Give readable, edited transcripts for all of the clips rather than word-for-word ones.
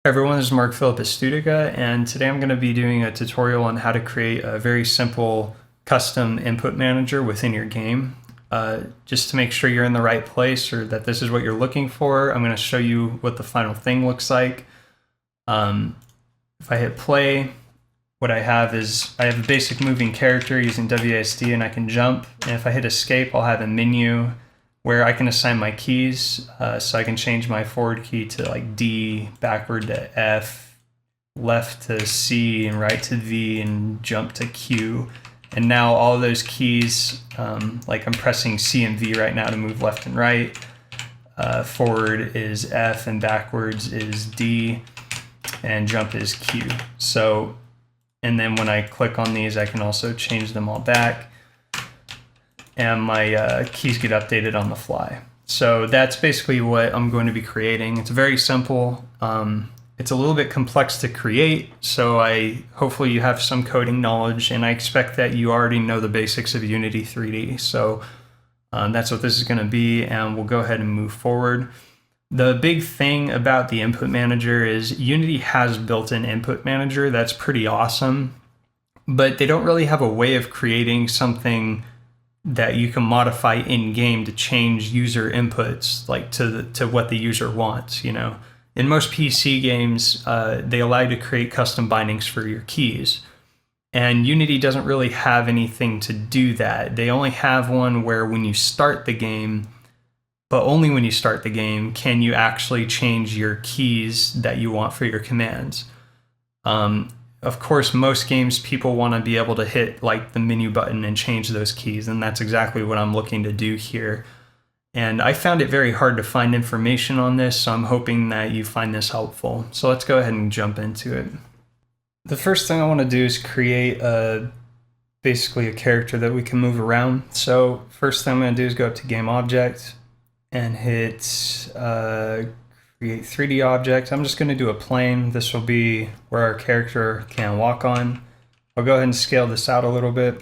Everyone, this is Mark Phillip at Studica, and today I'm going to be doing a tutorial on how to create a very simple custom input manager within your game. Just to make sure you're in the right place or that this is what you're looking for, I'm going to show you what the final thing looks like. If I hit play, what I have is I have a basic moving character using WASD and I can jump, and if I hit escape, I'll have a menu where I can assign my keys, so I can change my forward key to like D, backward to F, left to C, and right to V, and jump to Q. And now all those keys, like I'm pressing C and V right now to move left and right. Forward is F, and backwards is D, and jump is Q. So, and then when I click on these, I can also change them all back, and my keys get updated on the fly. So that's basically what I'm going to be creating. It's very simple. It's a little bit complex to create, so hopefully you have some coding knowledge, and I expect that you already know the basics of Unity 3D. So that's what this is going to be, and we'll go ahead and move forward. The big thing about the input manager is Unity has built-in input manager. That's pretty awesome, but they don't really have a way of creating something that you can modify in-game to change user inputs, like to what the user wants, you know. In most PC games, they allow you to create custom bindings for your keys. And Unity doesn't really have anything to do that. They only have one where when you start the game, but only when you start the game, can you actually change your keys that you want for your commands. Of course, most games people want to be able to hit like the menu button and change those keys, and that's exactly what I'm looking to do here. And I found it very hard to find information on this, so I'm hoping that you find this helpful. So let's go ahead and jump into it. The first thing I want to do is create basically a character that we can move around. So first thing I'm going to do is go up to Game Object and hit Create 3D Object. I'm just going to do a plane. This will be where our character can walk on. I'll go ahead and scale this out a little bit.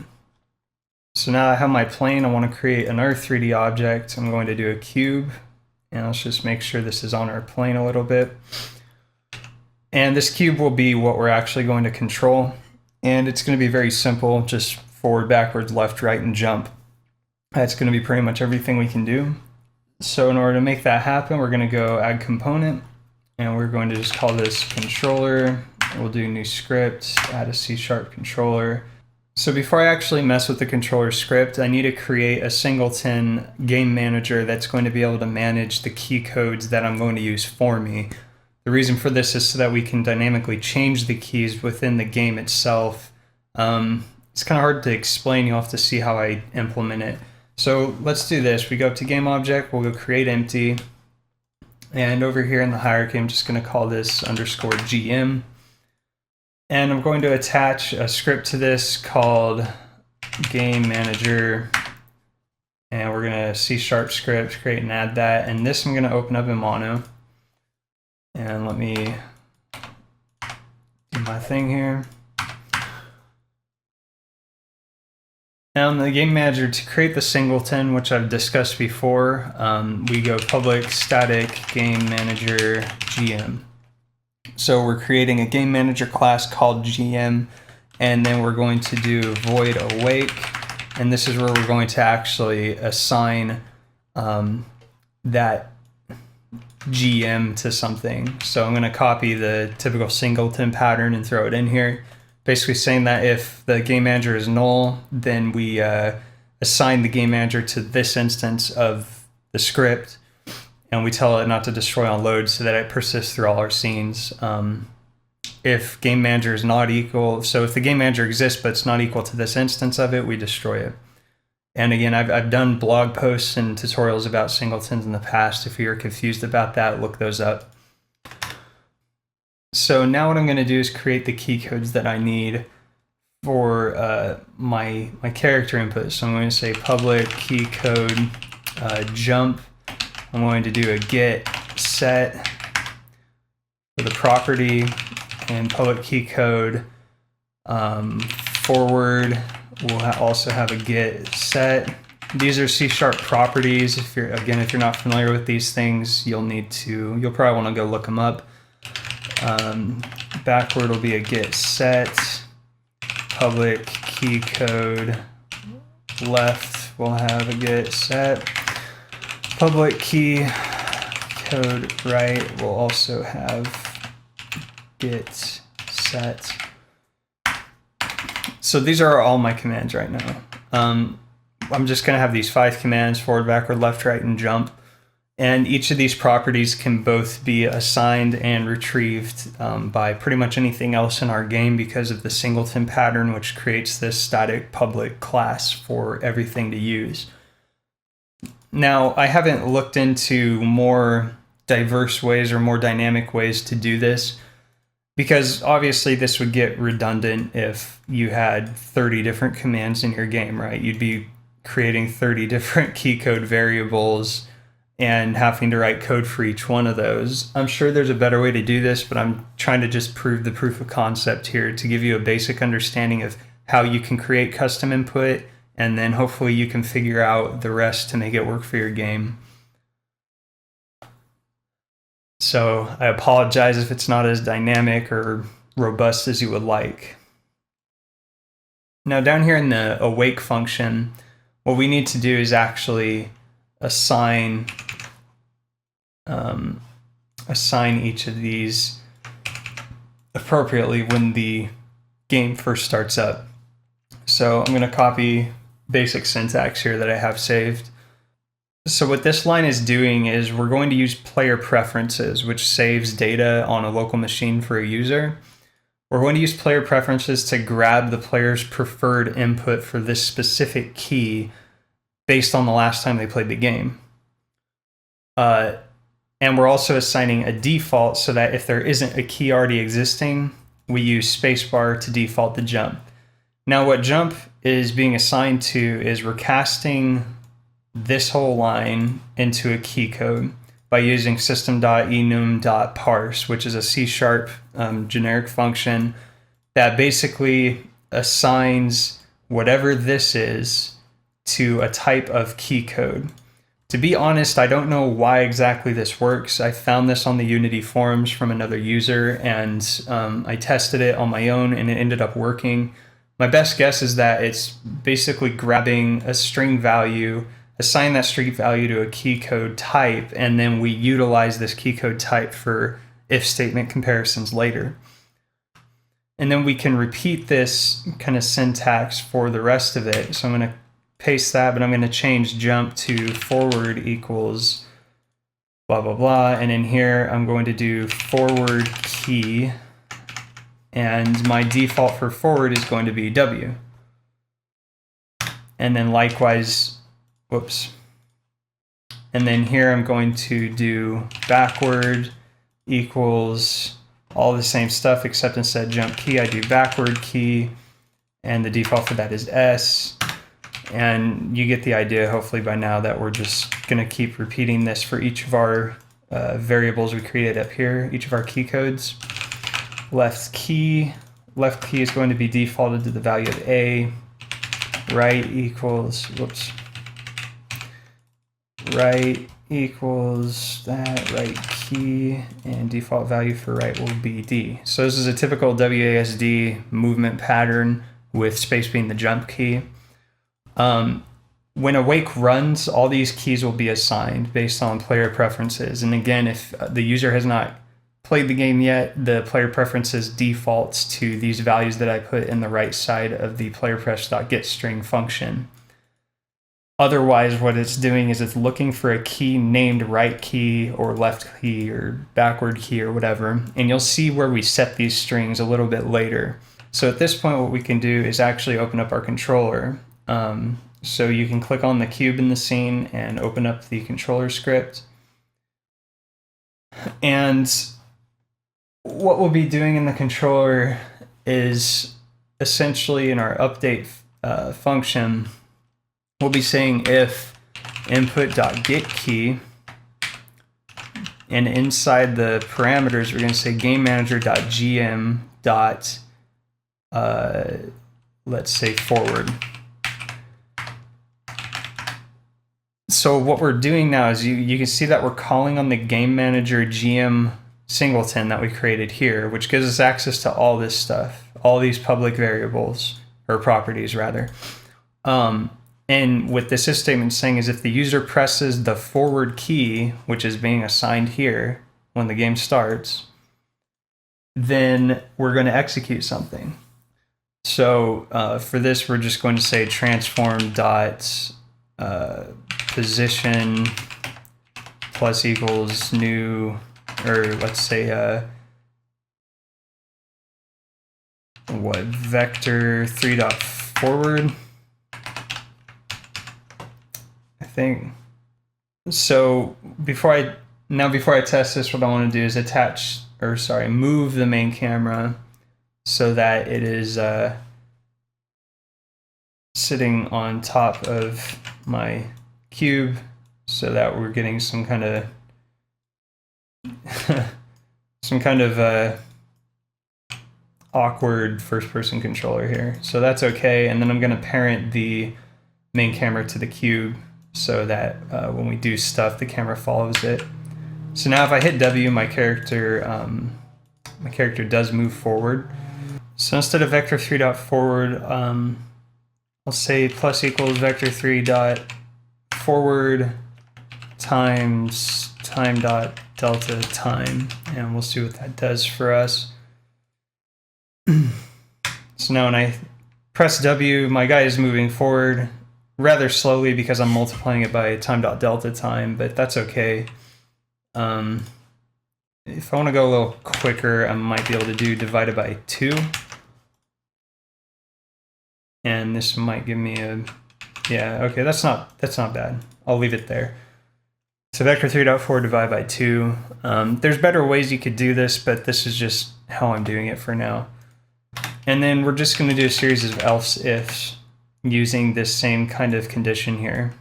So now I have my plane. I want to create another 3D object. I'm going to do a cube, and let's just make sure this is on our plane a little bit. And this cube will be what we're actually going to control, and it's going to be very simple, just forward, backwards, left, right, and jump. That's going to be pretty much everything we can do. So in order to make that happen, we're going to go add component, and we're going to just call this controller. We'll do new script, add a C# controller. So before I actually mess with the controller script, I need to create a Singleton game manager that's going to be able to manage the key codes that I'm going to use for me. The reason for this is so that we can dynamically change the keys within the game itself. It's kind of hard to explain. You'll have to see how I implement it. So let's do this. We go up to Game Object, we'll go Create Empty, and over here in the hierarchy, I'm just going to call this _GM. And I'm going to attach a script to this called Game Manager, and we're going to C# script, create and add that. And this I'm going to open up in mono. And let me do my thing here. Now in the game manager, to create the singleton, which I've discussed before, we go public static game manager GM. So we're creating a game manager class called GM, and then we're going to do void awake, and this is where we're going to actually assign that GM to something. So I'm going to copy the typical singleton pattern and throw it in here, basically saying that if the game manager is null, then we assign the game manager to this instance of the script, and we tell it not to destroy on load so that it persists through all our scenes. If game manager is not equal, so if the game manager exists but it's not equal to this instance of it, we destroy it. And again, I've done blog posts and tutorials about singletons in the past. If you're confused about that, look those up. So now what I'm going to do is create the key codes that I need for my character input. So I'm going to say public key code jump. I'm going to do a get set for the property, and public key code forward. We'll also have a get set. These are C# properties. If you're not familiar with these things, you'll probably want to go look them up. Backward will be a get set. Public key code left will have a get set. Public key code right will also have get set. So these are all my commands right now. I'm just going to have these 5 commands: forward, backward, left, right, and jump. And each of these properties can both be assigned and retrieved by pretty much anything else in our game because of the Singleton pattern, which creates this static public class for everything to use. Now, I haven't looked into more diverse ways or more dynamic ways to do this, because obviously this would get redundant if you had 30 different commands in your game, right? You'd be creating 30 different key code variables and having to write code for each one of those. I'm sure there's a better way to do this, but I'm trying to just prove the proof of concept here to give you a basic understanding of how you can create custom input, and then hopefully you can figure out the rest to make it work for your game. So I apologize if it's not as dynamic or robust as you would like. Now down here in the awake function, what we need to do is actually assign each of these appropriately when the game first starts up. So I'm going to copy basic syntax here that I have saved. So what this line is doing is we're going to use player preferences, which saves data on a local machine for a user. We're going to use player preferences to grab the player's preferred input for this specific key based on the last time they played the game. And we're also assigning a default so that if there isn't a key already existing, we use spacebar to default the jump. Now what jump is being assigned to is we're casting this whole line into a key code by using system.enum.parse, which is a C# generic function that basically assigns whatever this is to a type of key code. To be honest, I don't know why exactly this works. I found this on the Unity forums from another user, and I tested it on my own and it ended up working. My best guess is that it's basically grabbing a string value, assign that string value to a key code type, and then we utilize this key code type for if statement comparisons later. And then we can repeat this kind of syntax for the rest of it. So I'm going to paste that, but I'm going to change jump to forward equals blah, blah, blah. And in here, I'm going to do forward key. And my default for forward is going to be W. And then likewise, whoops. And then here I'm going to do backward equals all the same stuff, except instead of jump key, I do backward key. And the default for that is S. And you get the idea, hopefully by now, that we're just going to keep repeating this for each of our variables we created up here, each of our key codes. Left key is going to be defaulted to the value of A. Right equals, whoops. Right equals that, right key, and default value for right will be D. So this is a typical WASD movement pattern with space being the jump key. When awake runs, all these keys will be assigned based on player preferences. And again, if the user has not played the game yet, the player preferences defaults to these values that I put in the right side of the playerprefs.getString function. Otherwise, what it's doing is it's looking for a key named right key or left key or backward key or whatever. And you'll see where we set these strings a little bit later. So at this point, what we can do is actually open up our controller. So you can click on the cube in the scene and open up the controller script. And what we'll be doing in the controller is essentially in our update function, we'll be saying if input.getKey, and inside the parameters, we're going to say GameManager.gm. Let's say forward. So what we're doing now is you can see that we're calling on the Game Manager GM Singleton that we created here, which gives us access to all this stuff, all these public variables, or properties rather. And what this if statement is saying is if the user presses the forward key, which is being assigned here when the game starts, then we're going to execute something. So for this, we're just going to say transform dot position plus equals new, or let's say vector 3 dot forward, I think. So before I test this, what I want to do is move the main camera so that it is sitting on top of my cube, so that we're getting some kind of awkward first-person controller here. So that's okay, and then I'm going to parent the main camera to the cube so that when we do stuff, the camera follows it. So now if I hit W, my character does move forward. So instead of vector 3 dot forward, I'll say plus equals vector 3 dot forward times time dot delta time, and we'll see what that does for us. So now when I press W, my guy is moving forward rather slowly because I'm multiplying it by time dot delta time, but that's okay. If I want to go a little quicker, I might be able to do divided by 2. And this might give me a, yeah, okay, that's not bad. I'll leave it there. So vector 3.4 divided by 2. There's better ways you could do this, but this is just how I'm doing it for now. And then we're just going to do a series of else ifs using this same kind of condition here.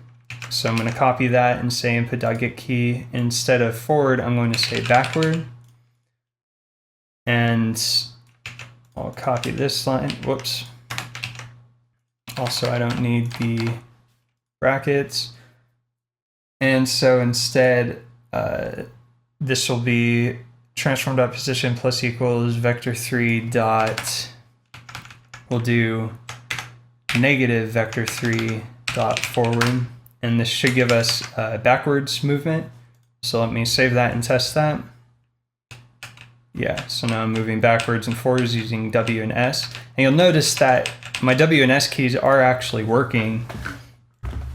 So I'm going to copy that and say input.getKey. Instead of forward, I'm going to say backward. And I'll copy this line. Whoops. Also, I don't need the brackets. And so instead, this will be transform.position plus equals vector 3 dot, we'll do negative vector 3 dot forward. And this should give us backwards movement. So let me save that and test that. Yeah, so now I'm moving backwards and forwards using W and S. And you'll notice that my W and S keys are actually working.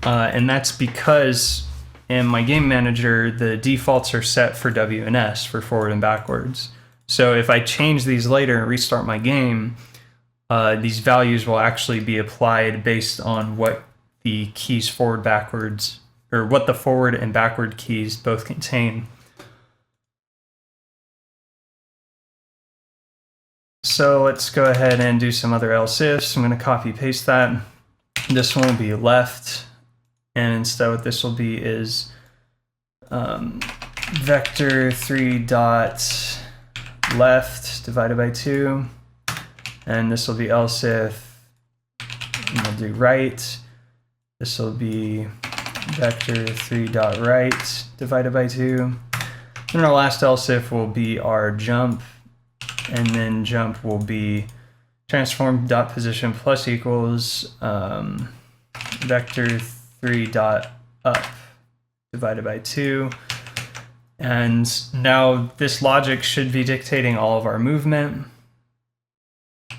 And that's because in my game manager, the defaults are set for W and S, for forward and backwards. So if I change these later and restart my game, these values will actually be applied based on what the keys forward, backwards, or what the forward and backward keys both contain. So let's go ahead and do some other else ifs. I'm going to copy paste that. This one will be left, and instead what this will be is vector 3 dot left divided by 2, and this will be else if, and we'll do right. This will be vector 3 dot right divided by 2. And our last else if will be our jump, and then jump will be transform dot position plus equals vector 3 dot up divided by 2. And now this logic should be dictating all of our movement.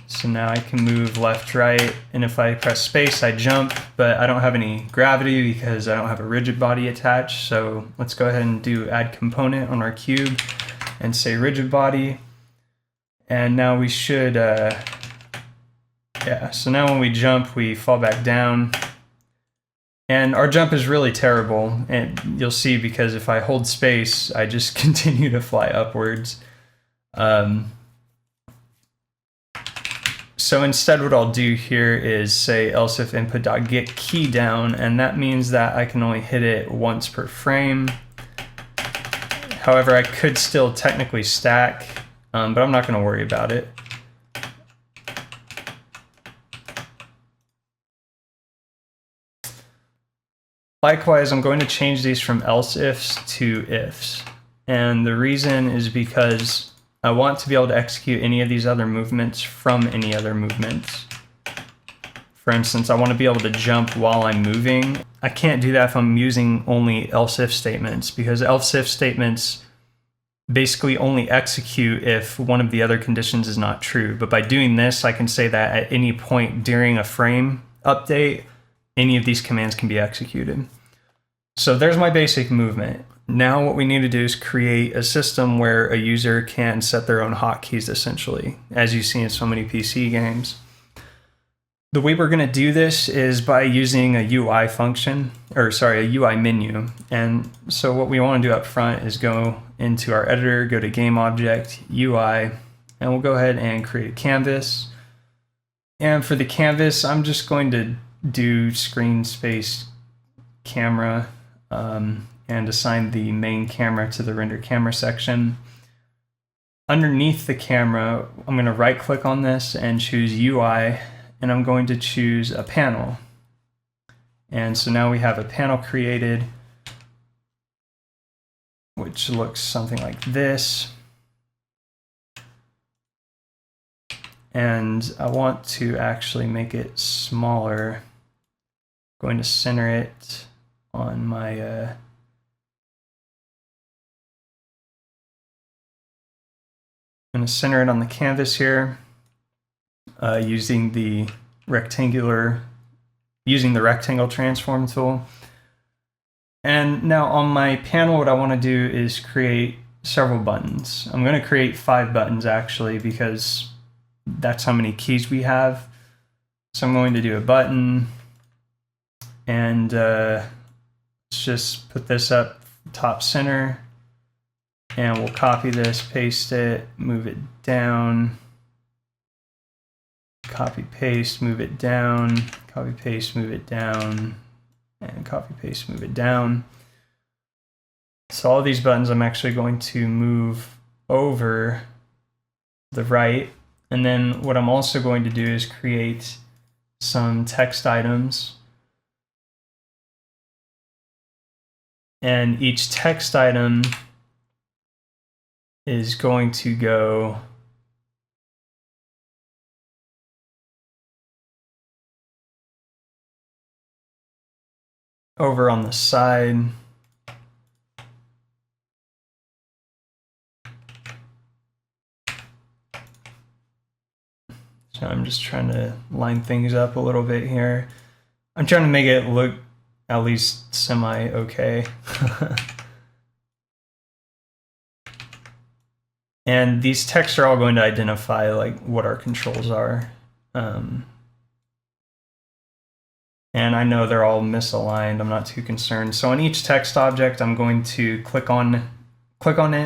So now I can move left, right, and if I press space, I jump, but I don't have any gravity because I don't have a rigid body attached. So let's go ahead and do add component on our cube and say rigid body. And now we should, yeah, so now when we jump, we fall back down. And our jump is really terrible, and you'll see because if I hold space, I just continue to fly upwards. So instead what I'll do here is say else if input.getKey down, and that means that I can only hit it once per frame. However, I could still technically stack, but I'm not going to worry about it. Likewise, I'm going to change these from else ifs to ifs. And the reason is because I want to be able to execute any of these other movements from any other movements. For instance, I want to be able to jump while I'm moving. I can't do that if I'm using only else-if statements, because else-if statements basically only execute if one of the other conditions is not true. But by doing this, I can say that at any point during a frame update, any of these commands can be executed. So there's my basic movement. Now what we need to do is create a system where a user can set their own hotkeys, essentially, as you see in so many PC games. The way we're going to do this is by using a UI function, or sorry, a UI menu. And so what we want to do up front is go into our editor, go to game object, UI, and we'll go ahead and create a canvas. And for the canvas, I'm just going to do screen space camera and assign the main camera to the render camera section. Underneath the camera, I'm going to right click on this and choose UI, and I'm going to choose a panel. And so now we have a panel created, which looks something like this. And I want to actually make it smaller. I'm going to center it on my I'm going to center it on the canvas here. Using the rectangle transform tool. And now on my panel, what I want to do is create several buttons. I'm going to create 5 buttons actually, because that's how many keys we have. So I'm going to do a button, and let's just put this up top center, and we'll copy this, paste it, move it down. Copy, paste, move it down, copy, paste, move it down, and copy, paste, move it down. So all these buttons I'm actually going to move over the right. And then what I'm also going to do is create some text items. And each text item is going to go over on the side. So I'm just trying to line things up a little bit here. I'm trying to make it look at least semi-okay. And these texts are all going to identify like what our controls are. And I know they're all misaligned. I'm not too concerned. So on each text object, I'm going to click on it,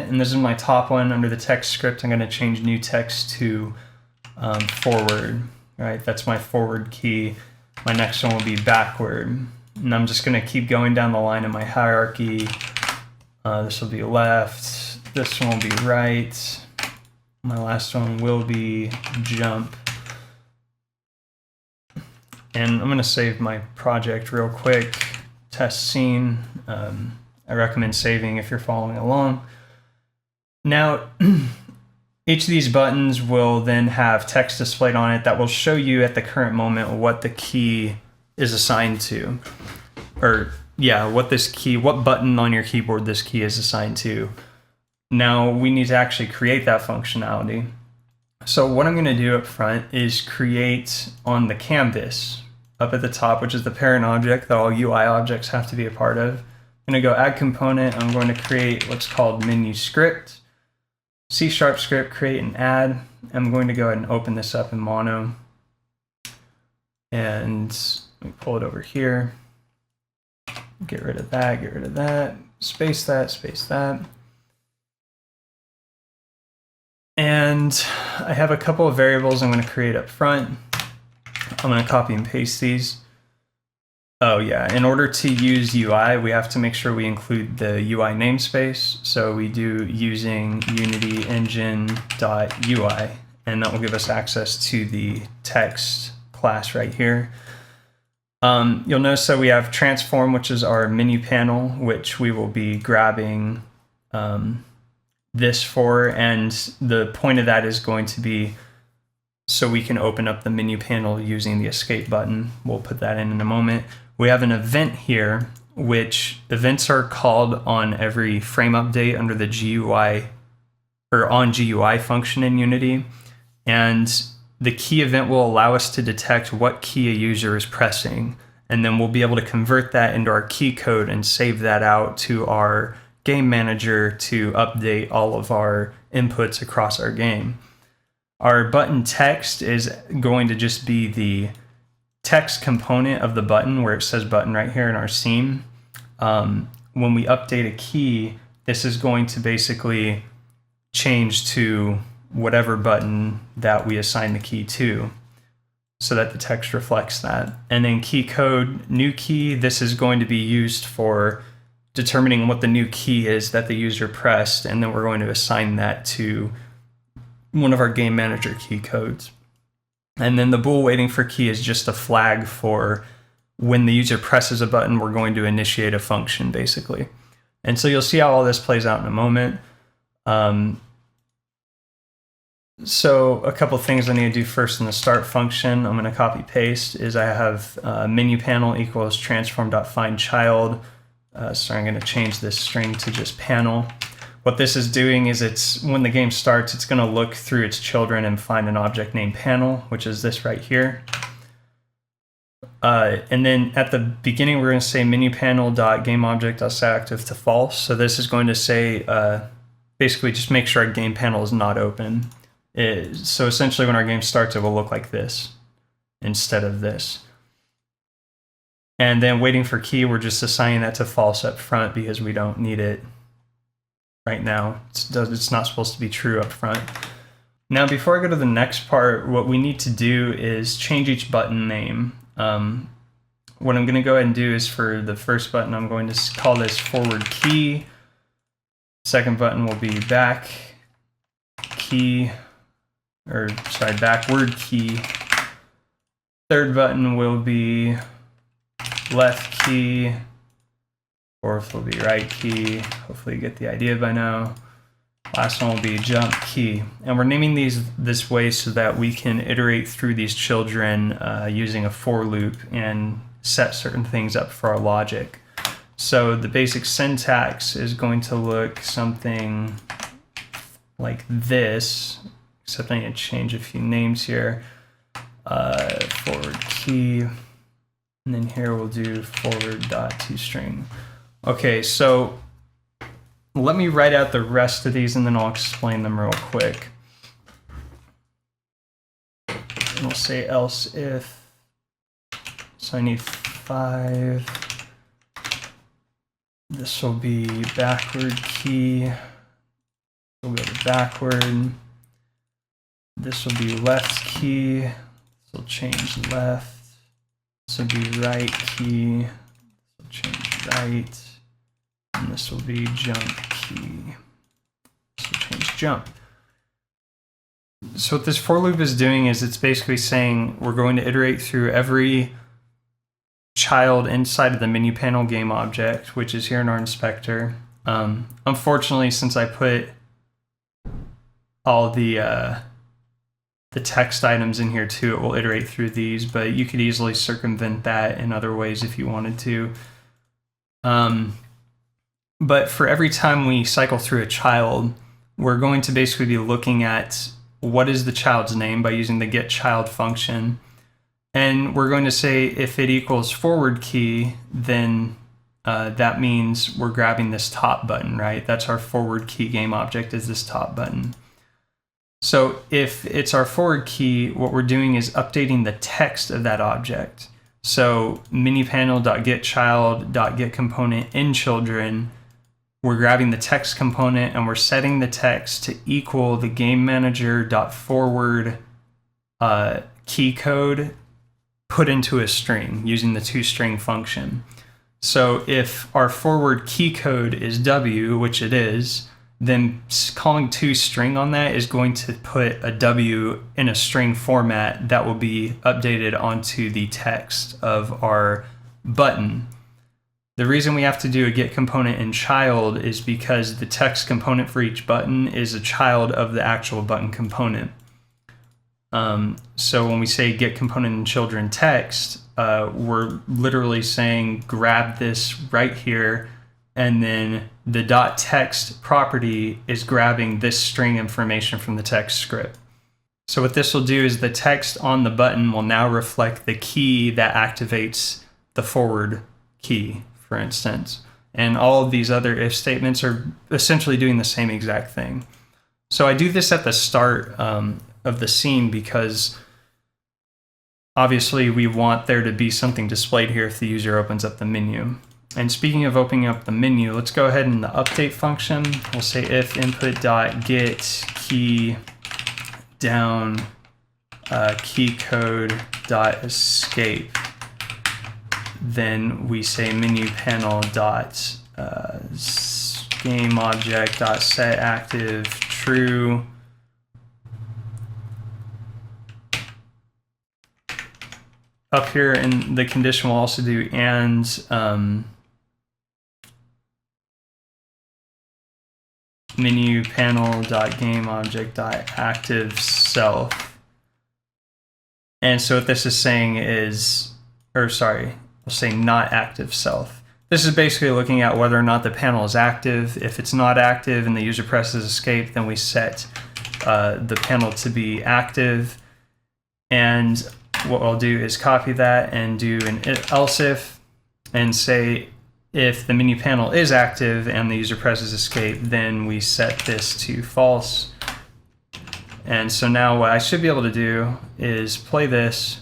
and this is my top one. Under the text script, I'm going to change new text to forward. Right, that's my forward key. My next one will be backward, and I'm just going to keep going down the line in my hierarchy. This will be left. This one will be right. My last one will be jump. And I'm going to save my project real quick. Test scene. I recommend saving if you're following along. Now, each of these buttons will then have text displayed on it that will show you at the current moment what the key is assigned to. Or, yeah, what button on your keyboard this key is assigned to. Now, we need to actually create that functionality. So what I'm going to do up front is create on the canvas up at the top, which is the parent object that all UI objects have to be a part of. I'm going to go add component. I'm going to create what's called menu script, C# script, create and add. I'm going to go ahead and open this up in mono. And let me pull it over here. Get rid of that, space that. And I have a couple of variables I'm going to create up front. I'm going to copy and paste these. Oh yeah, in order to use UI, we have to make sure we include the UI namespace. So we do using Unity engine.ui, and that will give us access to the text class right here. You'll notice that we have transform, which is our menu panel, which we will be grabbing this for, and the point of that is going to be so we can open up the menu panel using the escape button. We'll put that in a moment. We have an event here, which events are called on every frame update under the GUI or on GUI function in Unity. And the key event will allow us to detect what key a user is pressing. And then we'll be able to convert that into our key code and save that out to our game manager to update all of our inputs across our game. Our button text is going to just be the text component of the button where it says button right here in our scene. When we update a key, this is going to basically change to whatever button that we assign the key to so that the text reflects that. And then key code, new key, this is going to be used for determining what the new key is that the user pressed, and then we're going to assign that to one of our game manager key codes. And then the bool waiting for key is just a flag for when the user presses a button, we're going to initiate a function basically. And so you'll see how all this plays out in a moment. So a couple things I need to do first in the start function, I'm going to copy paste, is I have menu panel equals transform.findChild. So I'm going to change this string to just panel. What this is doing is it's when the game starts, it's going to look through its children and find an object named panel, which is this right here. And then at the beginning, we're going to say menu panel.gameObject.setActive to false. So this is going to say basically just make sure our game panel is not open. So essentially when our game starts, it will look like this instead of this. And then waiting for key, we're just assigning that to false up front because we don't need it right now. It's not supposed to be true up front. Now, before I go to the next part, what we need to do is change each button name. What I'm going to go ahead and do is for the first button, I'm going to call this forward key. Second button will be back key, or sorry, backward key. Third button will be left key. Fourth will be right key. Hopefully you get the idea by now. Last one will be jump key. And we're naming these this way so that we can iterate through these children using a for loop and set certain things up for our logic. So the basic syntax is going to look something like this, except I need to change a few names here. Forward key, and then here we'll do forward.toString. Okay, so let me write out the rest of these and then I'll explain them real quick. And we'll say else if. So I need 5. This will be backward key. We'll go to backward. This will be left key. This will change left. This will be right key. This will change right. And this will be jump key. This will change jump. So what this for loop is doing is it's basically saying we're going to iterate through every child inside of the menu panel game object, which is here in our inspector. Unfortunately, since I put all the text items in here too, it will iterate through these, but you could easily circumvent that in other ways if you wanted to. But for every time we cycle through a child, we're going to basically be looking at what is the child's name by using the getChild function. And we're going to say if it equals forward key, then that means we're grabbing this top button, right? That's our forward key game object, is this top button. So if it's our forward key, what we're doing is updating the text of that object. So menu-panel.getChild.getComponent in children, we're grabbing the text component and we're setting the text to equal the game manager.forward key code put into a string using the toString function. So if our forward key code is W, which it is, then calling toString on that is going to put a W in a string format that will be updated onto the text of our button. The reason we have to do a get component in child is because the text component for each button is a child of the actual button component. So when we say get component in children text, we're literally saying grab this right here, and then the .text property is grabbing this string information from the text script. So what this will do is the text on the button will now reflect the key that activates the forward key, for instance. And all of these other if statements are essentially doing the same exact thing. So I do this at the start of the scene because obviously we want there to be something displayed here if the user opens up the menu. And speaking of opening up the menu, let's go ahead in the update function. We'll say if input.get key down key code escape. Then we say menu panel dot game object dot set active true. Up here in the condition we'll also do and menu panel dot game object dot active self. And so what this is saying is, or sorry, we'll say not active self. This is basically looking at whether or not the panel is active. If it's not active and the user presses escape, then we set the panel to be active. And what I'll do is copy that and do an else if and say if the menu panel is active and the user presses escape, then we set this to false. And so now what I should be able to do is play this,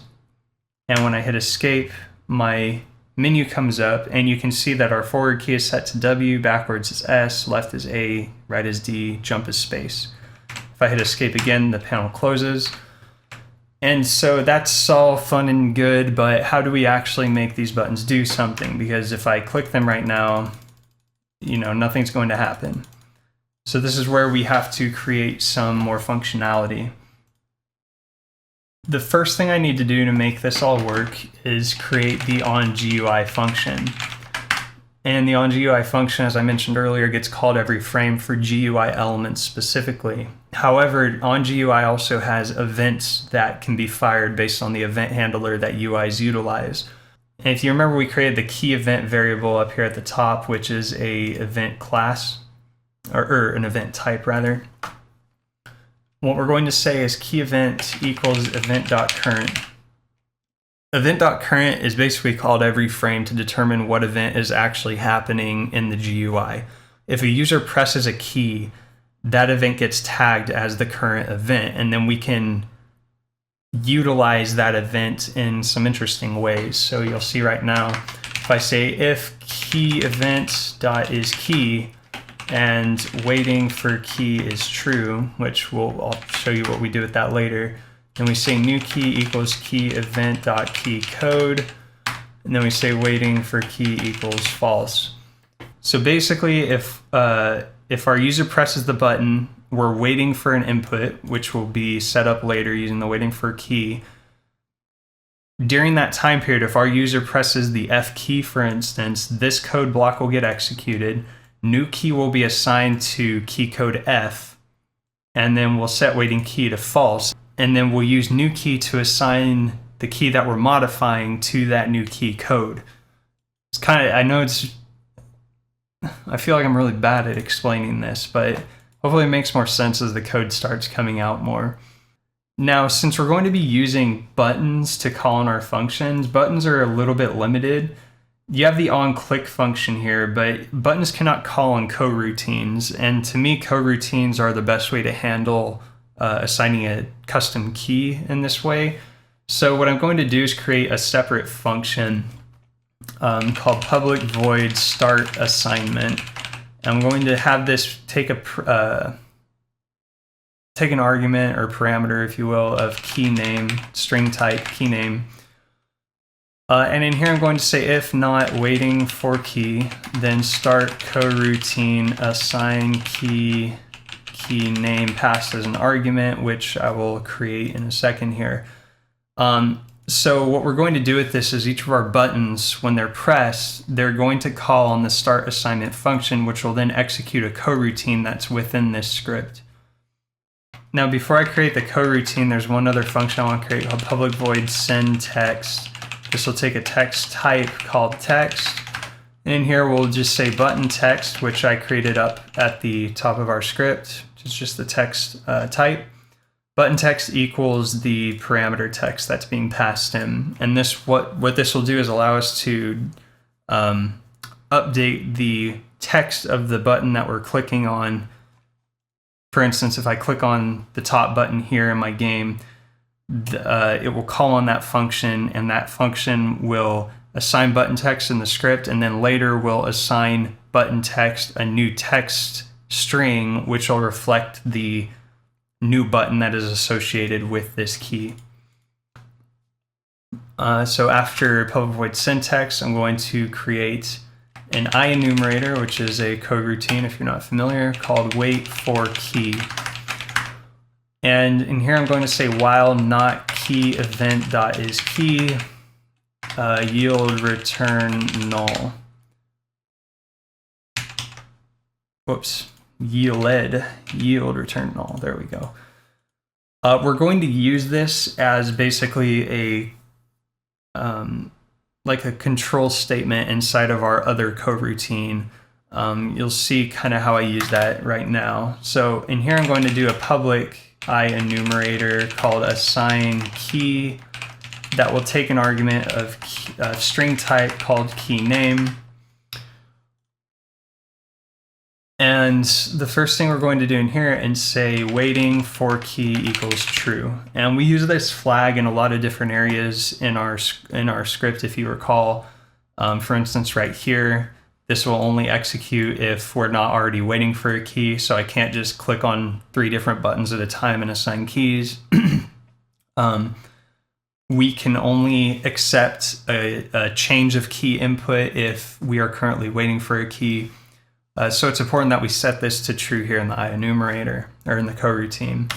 and when I hit escape, my menu comes up, and you can see that our forward key is set to W, backwards is S, left is A, right is D, jump is space. If I hit escape again, the panel closes. And so that's all fun and good, but how do we actually make these buttons do something? Because if I click them right now, nothing's going to happen. So this is where we have to create some more functionality. The first thing I need to do to make this all work is create the onGUI function. And the onGUI function, as I mentioned earlier, gets called every frame for GUI elements specifically. However, onGUI also has events that can be fired based on the event handler that UIs utilize. And if you remember, we created the key event variable up here at the top, which is a event class, or an event type rather. What we're going to say is key event equals event.current. Event.current is basically called every frame to determine what event is actually happening in the GUI. If a user presses a key, that event gets tagged as the current event, and then we can utilize that event in some interesting ways. So you'll see right now, if I say if key event dot is key and waiting for key is true, which I'll show you what we do with that later. Then we say new key equals key event dot key code, and then we say waiting for key equals false. So basically, if our user presses the button, we're waiting for an input, which will be set up later using the waiting for key. During that time period, if our user presses the F key, for instance, this code block will get executed. New key will be assigned to key code F, and then we'll set waiting key to false. And then we'll use new key to assign the key that we're modifying to that new key code. It's kind of, I feel like I'm really bad at explaining this, but hopefully it makes more sense as the code starts coming out more. Now, since we're going to be using buttons to call on our functions, buttons are a little bit limited. You have the onClick function here, but buttons cannot call on coroutines. And to me, coroutines are the best way to handle assigning a custom key in this way. So what I'm going to do is create a separate function called public void start assignment. I'm going to have this take an argument or parameter, if you will, of key name, string type key name. And in here I'm going to say if not waiting for key, then start coroutine assign key name passed as an argument, which I will create in a second here. So what we're going to do with this is each of our buttons, when they're pressed, they're going to call on the start assignment function, which will then execute a coroutine that's within this script. Now, before I create the coroutine, there's one other function I want to create called public void send text. This will take a text type called text. And in here, we'll just say button text, which I created up at the top of our script, which is just the text type. Button text equals the parameter text that's being passed in. And this, what this will do is allow us to update the text of the button that we're clicking on. For instance, if I click on the top button here in my game, it will call on that function, and that function will assign button text in the script, and then later will assign button text a new text string, which will reflect the new button that is associated with this key. So after public void send text, I'm going to create an IEnumerator, which is a code routine, if you're not familiar, called wait for key. And in here, I'm going to say while not key event dot is key, yield return null. Whoops. Yield return null. There we go. We're going to use this as basically like a control statement inside of our other coroutine. You'll see kind of how I use that right now. So in here, I'm going to do a public IEnumerator called assign key that will take an argument of string type called key name. And the first thing we're going to do in here is say waiting for key equals true. And we use this flag in a lot of different areas in our script, if you recall. For instance, right here, this will only execute if we're not already waiting for a key. So I can't just click on 3 different buttons at a time and assign keys. We can only accept a change of key input if we are currently waiting for a key. So it's important that we set this to true here in the IEnumerator, or in the coroutine.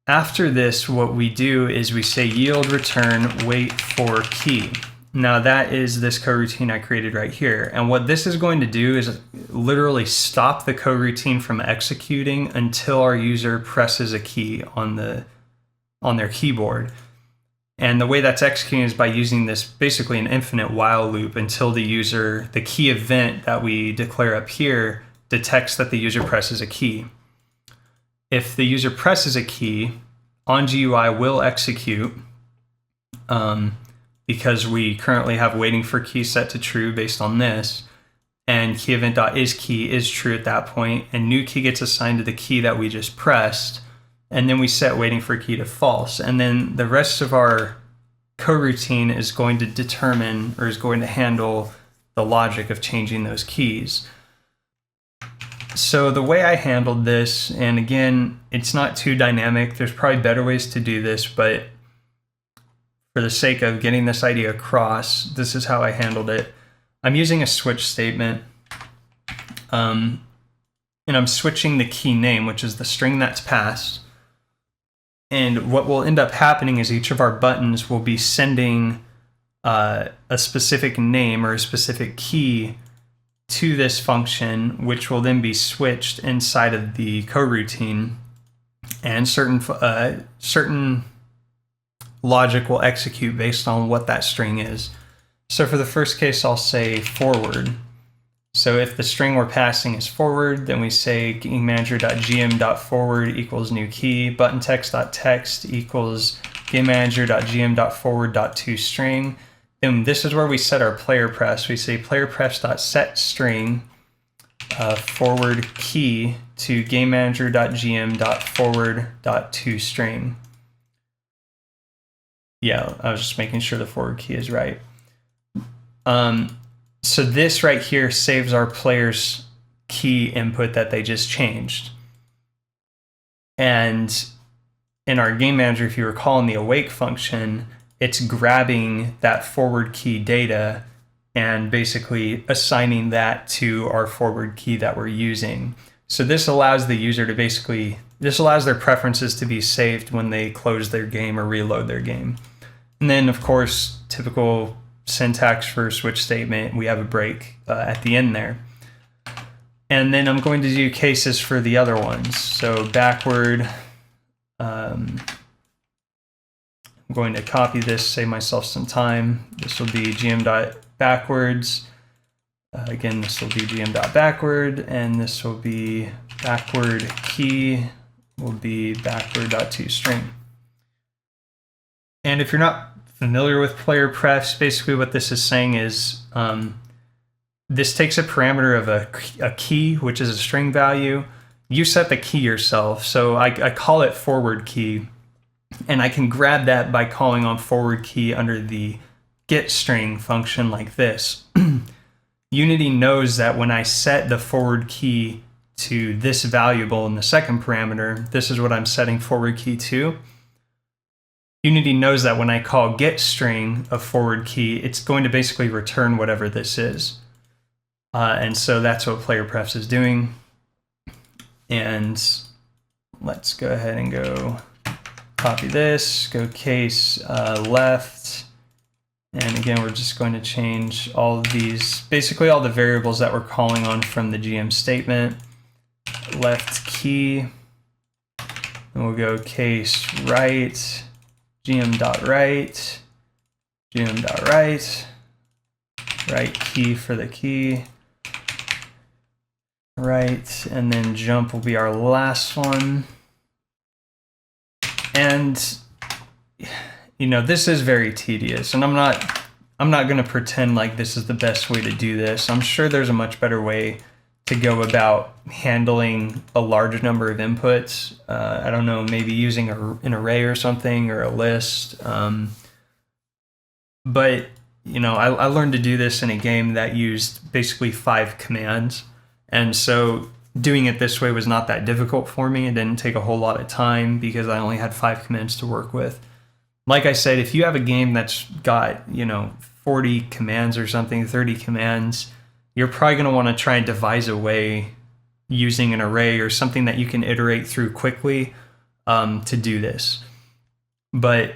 After this, what we do is we say yield return wait for key. Now that is this coroutine I created right here. And what this is going to do is literally stop the coroutine from executing until our user presses a key on their keyboard. And the way that's executing is by using this basically an infinite while loop until the key event that we declare up here detects that the user presses a key. If the user presses a key, onGUI will execute because we currently have waiting for key set to true based on this, and key event.isKey is true at that point, and new key gets assigned to the key that we just pressed. And then we set waiting for key to false. And then the rest of our coroutine is going to determine, or is going to handle, the logic of changing those keys. So the way I handled this, and again, it's not too dynamic. There's probably better ways to do this, but for the sake of getting this idea across, this is how I handled it. I'm using a switch statement. And I'm switching the key name, which is the string that's passed. And what will end up happening is each of our buttons will be sending a specific name or a specific key to this function, which will then be switched inside of the coroutine, and certain logic will execute based on what that string is. So for the first case, I'll say forward. So if the string we're passing is forward, then we say gamemanager.gm.forward equals new key, button text.text equals gamemanager.gm.forward.toString. Then this is where we set our player press. We say player press.setString forward key to gamemanager.gm.forward.toString. Yeah, I was just making sure the forward key is right. So this right here saves our player's key input that they just changed. And in our game manager, if you recall in the awake function, it's grabbing that forward key data and basically assigning that to our forward key that we're using. So this allows the user to this allows their preferences to be saved when they close their game or reload their game. And then, of course, typical syntax for switch statement, we have a break at the end there. And then I'm going to do cases for the other ones. So backward, I'm going to copy this, save myself some time. This will be gm.backwards. Again, this will be gm.backward, and this will be backward key will be backward.toString. And if you're not familiar with player prefs, basically what this is saying is this takes a parameter of a key, which is a string value. You set the key yourself. So I call it forward key, and I can grab that by calling on forward key under the getString function like this. Unity knows that when I set the forward key to this variable in the second parameter, this is what I'm setting forward key to. Unity knows that when I call getString of forward key, it's going to basically return whatever this is. And so that's what player prefs is doing. And let's go ahead and go copy this, go case left. And again, we're just going to change all of these, basically all the variables that we're calling on from the GM statement. Left key, and we'll go case right, gm.right, gm.right, right key for the key, right, and then jump will be our last one. And this is very tedious, and I'm not going to pretend like this is the best way to do this. I'm sure there's a much better way to go about handling a large number of inputs. I don't know, maybe using an array or something, or a list. But I learned to do this in a game that used basically 5 commands, and so doing it this way was not that difficult for me. It didn't take a whole lot of time because I only had 5 commands to work with. Like I said, if you have a game that's got 40 commands or something, 30 commands, you're probably going to want to try and devise a way using an array or something that you can iterate through quickly to do this. But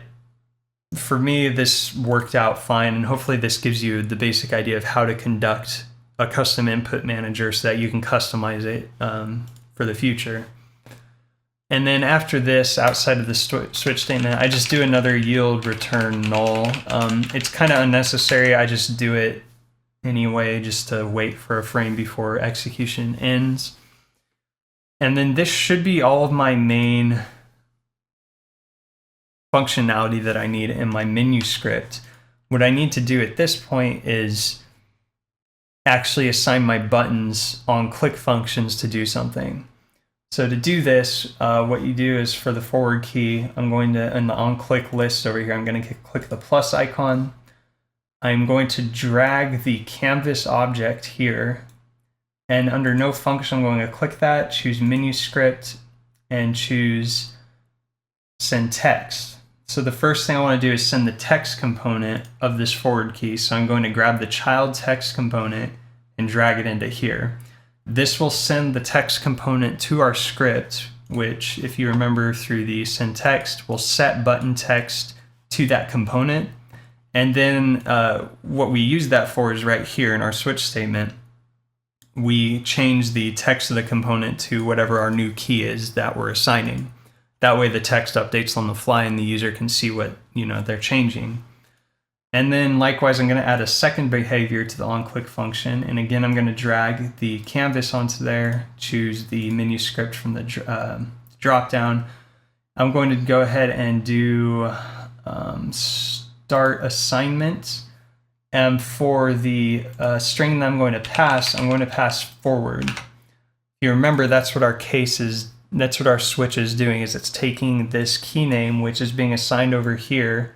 for me, this worked out fine, and hopefully this gives you the basic idea of how to conduct a custom input manager so that you can customize it for the future. And then after this, outside of the switch statement, I just do another yield return null. It's kind of unnecessary. I just do it anyway, just to wait for a frame before execution ends. And then this should be all of my main functionality that I need in my menu script. What I need to do at this point is actually assign my buttons on click functions to do something. So to do this, what you do is for the forward key, I'm going to, in the on-click list over here, I'm going to click the plus icon. I'm going to drag the canvas object here, and under no function, I'm going to click that, choose menu script, and choose send text. So the first thing I want to do is send the text component of this forward key. So I'm going to grab the child text component and drag it into here. This will send the text component to our script, which, if you remember through the send text, will set button text to that component. And then what we use that for is right here in our switch statement. We change the text of the component to whatever our new key is that we're assigning. That way the text updates on the fly and the user can see what they're changing. And then likewise, I'm going to add a second behavior to the onClick function. And again, I'm going to drag the canvas onto there, choose the menu script from the dropdown. I'm going to go ahead and do start assignment. And for the string that I'm going to pass forward. If you remember, that's what our case is. That's what our switch is doing, is it's taking this key name, which is being assigned over here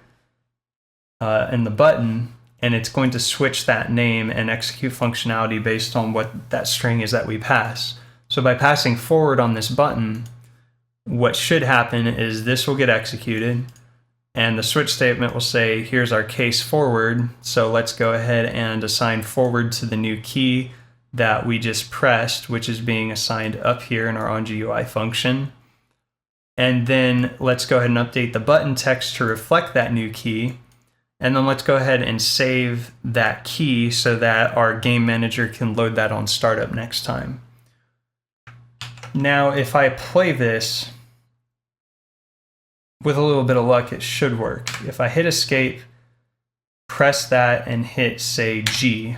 in the button, and it's going to switch that name and execute functionality based on what that string is that we pass. So by passing forward on this button, what should happen is this will get executed, and the switch statement will say, here's our case forward, so let's go ahead and assign forward to the new key that we just pressed, which is being assigned up here in our onGUI function. And then let's go ahead and update the button text to reflect that new key. And then let's go ahead and save that key so that our game manager can load that on startup next time. Now, if I play this, with a little bit of luck, it should work. If I hit escape, press that and hit, say, G.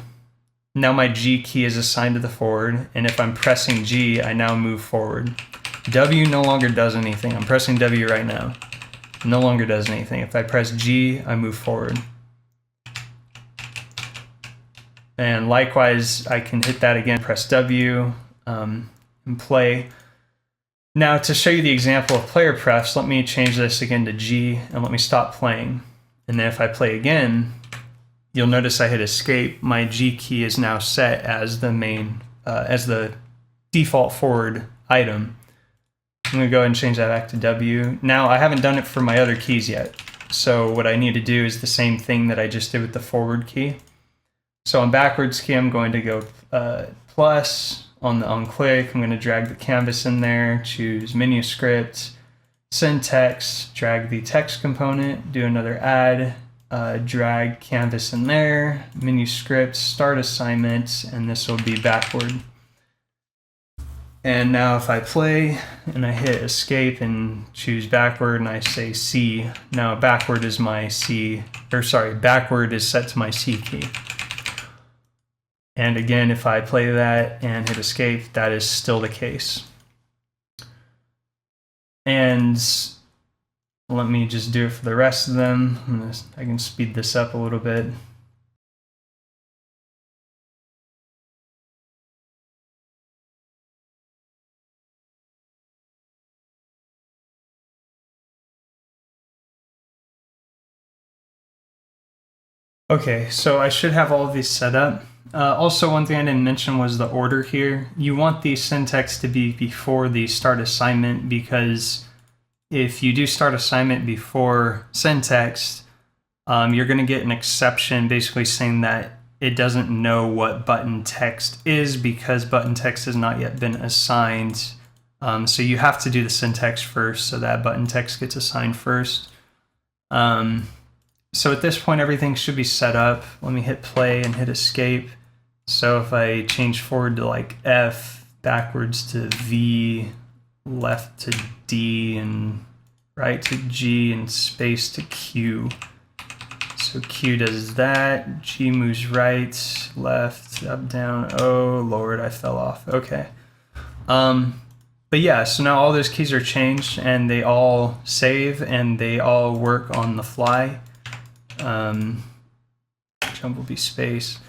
Now my G key is assigned to the forward, and if I'm pressing G, I now move forward. W no longer does anything. I'm pressing W right now. No longer does anything. If I press G, I move forward. And likewise, I can hit that again, press W, and play. Now, to show you the example of player prefs, let me change this again to G, and let me stop playing. And then if I play again, you'll notice I hit escape. My G key is now set as the main, as the default forward item. I'm gonna go ahead and change that back to W. Now, I haven't done it for my other keys yet. So what I need to do is the same thing that I just did with the forward key. So on backwards key, I'm going to go plus. On the unclick, I'm going to drag the canvas in there, choose menu script, send text, drag the text component, do another add, drag canvas in there, menu script, start assignment, and this will be backward. And now if I play and I hit escape and choose backward and I say C, now backward is my C, or sorry, backward is set to my C key. And again, if I play that and hit escape, that is still the case. And let me just do it for the rest of them. I can speed this up a little bit. Okay, so I should have all of these set up. Also, one thing I didn't mention was the order here. You want the syntax to be before the start assignment, because if you do start assignment before syntax, you're going to get an exception basically saying that it doesn't know what button text is because button text has not yet been assigned. So you have to do the syntax first so that button text gets assigned first. So at this point, everything should be set up. Let me hit play and hit escape. So if I change forward to like F, backwards to V, left to D, and right to G, and space to Q. So Q does that, G moves right, left, up, down. Oh Lord, I fell off. Okay. But yeah, so now all those keys are changed and they all save and they all work on the fly. Jump will be space.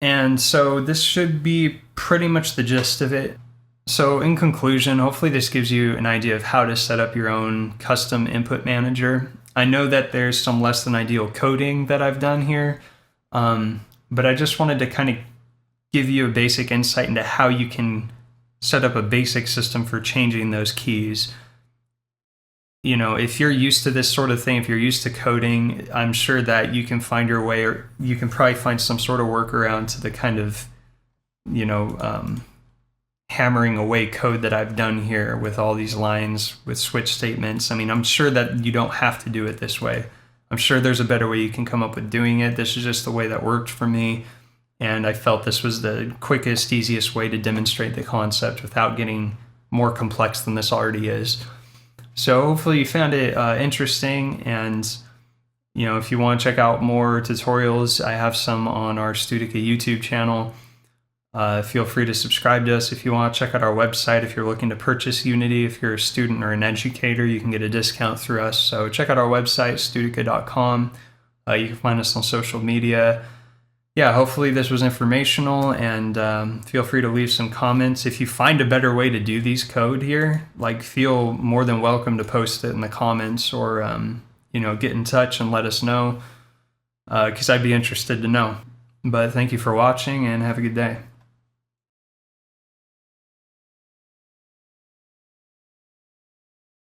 And so this should be pretty much the gist of it. So in conclusion, hopefully this gives you an idea of how to set up your own custom input manager. I know that there's some less than ideal coding that I've done here, but I just wanted to kind of give you a basic insight into how you can set up a basic system for changing those keys. You know, if you're used to this sort of thing, if you're used to coding, I'm sure that you can find your way, or you can probably find some sort of workaround to the kind of, you know, hammering away code that I've done here with all these lines with switch statements. I mean, I'm sure that you don't have to do it this way. I'm sure there's a better way you can come up with doing it. This is just the way that worked for me. And I felt this was the quickest, easiest way to demonstrate the concept without getting more complex than this already is. So hopefully you found it interesting, and you know, if you want to check out more tutorials, I have some on our Studica YouTube channel. Feel free to subscribe to us if you want to check out our website. If you're looking to purchase Unity, if you're a student or an educator, you can get a discount through us. So check out our website, studica.com. You can find us on social media. Yeah, hopefully this was informational, and feel free to leave some comments. If you find a better way to do these code here, like, feel more than welcome to post it in the comments, or you know, get in touch and let us know, because I'd be interested to know. But thank you for watching and have a good day.